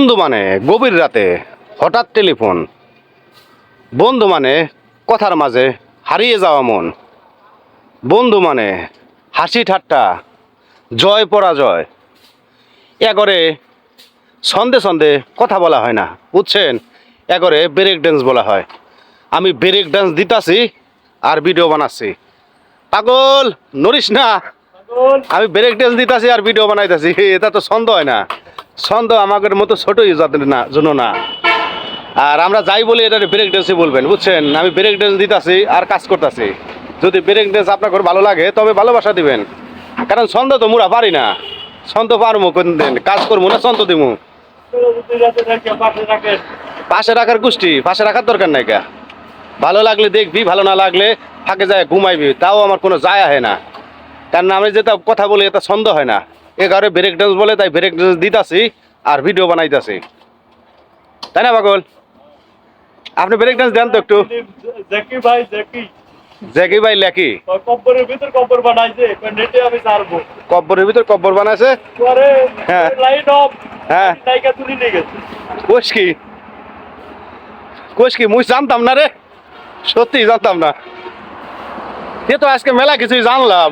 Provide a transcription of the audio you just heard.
বন্ধু মানে গভীর রাতে হঠাৎ টেলিফোন, বন্ধু মানে কথার মাঝে হারিয়ে যাওয়া মন, বন্ধু মানে হাসি ঠাট্টা, জয় পরাজয়। এগরে সন্ধে সন্ধে কথা বলা হয় না, বুঝছেন? এগরে ব্রেক ড্যান্স বলা হয়। আমি ব্রেক ড্যান্স দিতাছি আর ভিডিও বানাচ্ছি। পাগল নড়িস না, আমি ব্রেক ড্যান্স দিতাছি আর ভিডিও বানাইতেছি, এটা তো ছন্দ হয় না। ছন্দ আমাদের মতো ছোটই যাদের না জন্য না। আর আমরা যাই বলি এটা ব্রেক ড্যান্সই বলবেন, বুঝছেন? আমি ব্রেক ড্যান্স দিতাছি আর কাজ করতেছি। যদি ব্রেক ড্যান্স আপনার ভালো লাগে তবে ভালোবাসা দিবেন, কারণ ছন্দ তো মুরা পারি না। ছন্দ পারবো কোন দিন, কাজ করবো না ছন্দ দিবো। পাশে রাখার গোষ্ঠী, পাশে রাখার দরকার নাই কা। ভালো লাগলে দেখবি, ভালো না লাগলে ফাঁকে যায় ঘুমাইবি, তাও আমার কোনো যায় আহে না। কারণ আমি যেটা কথা বলি এটা ছন্দ হয় না। এগারে ব্রেক ড্যান্স বলে, তাই ব্রেক ড্যান্স দিতাছি আর ভিডিও বানাইতাছি, তাই না পাগল? আপনি ব্রেক ড্যান্স দেন তো একটু। জ্যাকি ভাই লেকি কব্বরের ভিতর কব্বর বানাইছে, নেটে আমি ছাড়বো। কব্বরের ভিতর কব্বর বানাইছে। পরে হ্যাঁ লাইট অফ, হ্যাঁ, নায়িকা তুলি নিয়ে গেছে। কোষ কি কোষ কি মুই জানতাম না রে, সত্যি জানতাম না। এ তো আজকে মেলা কিছুই জানলাম।